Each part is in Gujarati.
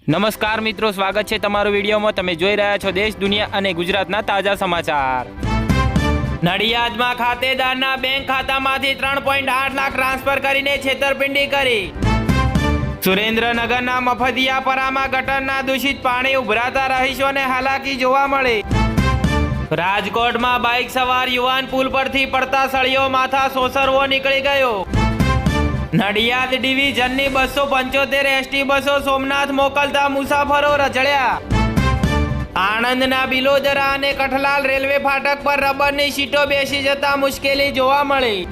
નમસ્કાર મિત્રો, સ્વાગત છે તમારું વિડીયોમાં। તમે જોઈ રહ્યા છો દેશ, દુનિયા અને ગુજરાતના તાજા સમાચાર। નડિયાદમાં ખાતેદારના બેંક ખાતામાંથી 3.8 લાખ ટ્રાન્સફર કરીને છેતરપિંડી કરી। સુરેન્દ્રનગરના મફતિયાપરામાં ગટરના દૂષિત પાણી ઉભરાતા રહીશોને હાલાકી જોવા મળી। રાજકોટમાં બાઇક સવાર યુવાન પુલ પરથી પડતા સળિયો માથા સોસરવો નીકળી ગયો। નડિયાદ ડિવિઝનની 275 એસટી બસો સોમનાથ મોકલતા મુસાફરો રજળ્યા। આણંદના બિલોદરા અને કઠલાલ રેલવે ફાટક પર રબરની સીટો બેસી જતા મુશ્કેલી જોવા મળી।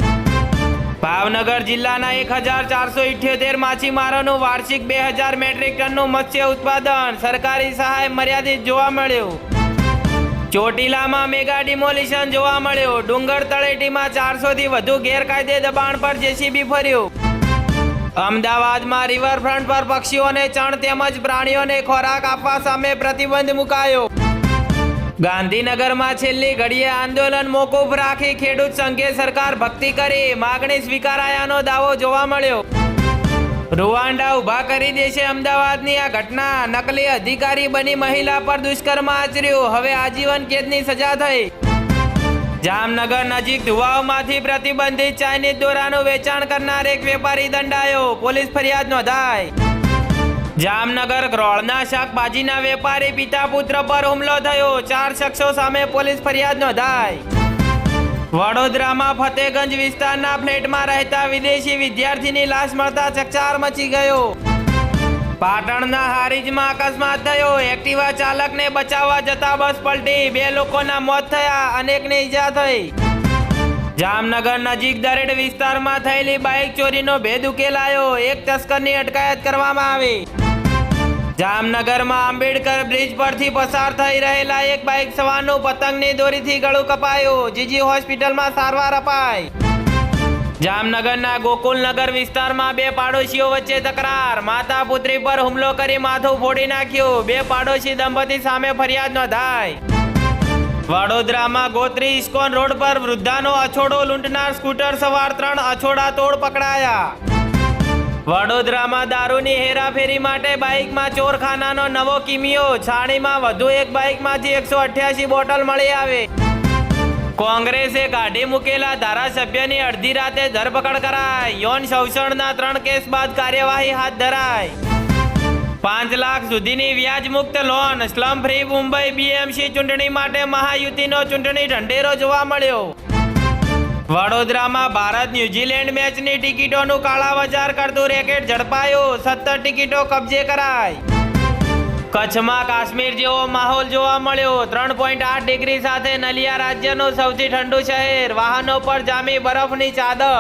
ભાવનગર જિલ્લાના 1478 માછીમારોનું વાર્ષિક 2000 મેટ્રિક ટનનું મત્સ્ય ઉત્પાદન સરકારી સહાય મર્યાદિત જોવા મળ્યું। ચોટીલામાં મેગા ડિમોલિશન જોવા મળ્યું। ડુંગર તળેટીમાં 400 થી વધુ ગેરકાયદે દબાણ પર જેસીબી ફર્યું। અમદાવાદમાં રિવરફ્રન્ટ પર પક્ષીઓને ચણ તેમજ પ્રાણીઓને ખોરાક આપવા સામે પ્રતિબંધ મુકાયો। ગાંધીનગરમાં છેલ્લી ઘડીએ આંદોલન મોકૂફ રાખી ખેડૂત સંઘે સરકાર ભક્તિ કરી, માગણી સ્વીકારાયાનો દાવો જોવા મળ્યો। રૂવાંડા ઉભા કરી દેશે અમદાવાદની આ ઘટના। નકલી અધિકારી બની મહિલા પર દુષ્કર્મ આચર્યું, હવે આજીવન કેદની સજા થઈ। જામનગર નજીક ધુવાઓમાંથી પ્રતિબંધિત ચાઇનીઝ દોરાનું વેચાણ કરનાર એક વેપારી દંડાયો, પોલીસ ફરિયાદ નોંધાઈ। જામનગર ક્રોળના શાકભાજીના વેપારી પિતા પુત્ર પર હુમલો થયો, 4 શખ્સો સામે પોલીસ ફરિયાદ નોંધાઈ। વડોદરામાં ફતેગંજ વિસ્તારના ફ્લેટમાં રહેતા વિદેશી વિદ્યાર્થીની લાશ મળતા ચકચાર મચી ગયો। પાટણના હારીજમાં અકસ્માત થયો, એક્ટિવા ચાલકને બચાવવા જતા બસ પલટી, 2 લોકોના મોત થયા, અનેકને ઈજા થઈ। જામનગર નજીક દરેડ વિસ્તારમાં થયેલી બાઇક ચોરીનો ભેદ ઉકેલાયો, 1 તસ્કરની અટકાયત કરવામાં આવી। જામનગરમાં આંબેડકર બ્રિજ પરથી પસાર થઈ રહેલા એક બાઇક સવારનું પતંગની દોરીથી ગળું કપાયું, જીજી હોસ્પિટલમાં સારવાર અપાઈ। જામનગરના ગોકુલનગર વિસ્તારમાં 2 પાડોશીઓ વચ્ચે તકરાર, માતા પુત્રી પર હુમલો કરી માથું ફોડી નાખ્યું, 2 પાડોશી દંપતી સામે ફરિયાદ નોંધાઈ। વડોદરામાં ગોત્રી ઇસ્કોન રોડ પર વૃદ્ધાનો અછોડો લૂંટનાર સ્કૂટર સવાર 3 અછોડા તોડ પકડાયા। વડોદરામાં દારૂની હેરાફેરી માટે બાઇકમાં ચોરખાનાનો નવો કિમિયો, છાણીમાં વધુ એક બાઇકમાંથી 188 બોટલ મળી આવે। કોંગ્રેસે કાઢી મૂકેલા ધારાસભ્યની અડધી રાતે ધરપકડ કરાઈ, યૌન શોષણના 3 કેસ બાદ કાર્યવાહી હાથ ધરાઈ। 5 લાખ સુધીની વ્યાજ મુક્ત loan, slum free Mumbai BMC ચૂંટણી માટે મહાયુતિનો ચૂંટણી ઢંઢેરો જોવા મળ્યો। વડોદરામાં ભારત ન્યુઝીલેન્ડ મેચની ટિકિટોનું કાળાબજાર કરતું રેકેટ ઝડપાયું, 17 ટિકિટો કબજે કરાઈ। કચ્છમાં કાશ્મીર જેવો માહોલ જોવા મળ્યો, 3.8 ડિગ્રી સાથે નલિયા રાજ્યનું સૌથી ઠંડુ શહેર, વાહનો પર જામી બરફની ચાદર।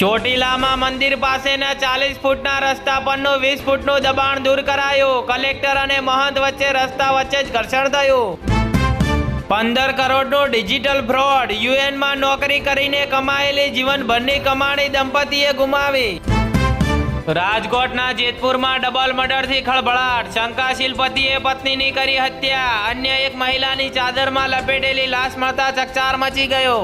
ચોટીલામાં મંદિર પાસેના 40 ફૂટના રસ્તા પરનું 20 ફૂટનું દબાણ દૂર કરાયું, કલેક્ટર અને મહંત વચ્ચે રસ્તા વચ્ચે જ ઘર્ષણ થયું। 15 કરોડનું ડિજિટલ ફ્રોડ, યુએનમાં નોકરી કરીને કમાયેલી જીવનભરની કમાણી દંપતીએ ગુમાવી। રાજકોટના જેતપુરમાં ડબલ મર્ડરથી ખળભળાટ, શંકાશીલ પતિએ પત્નીની કરી હત્યા, અન્ય એક મહિલાની ચાદરમાં લપેટેલી લાશ મળતા ચકચાર મચી ગયો।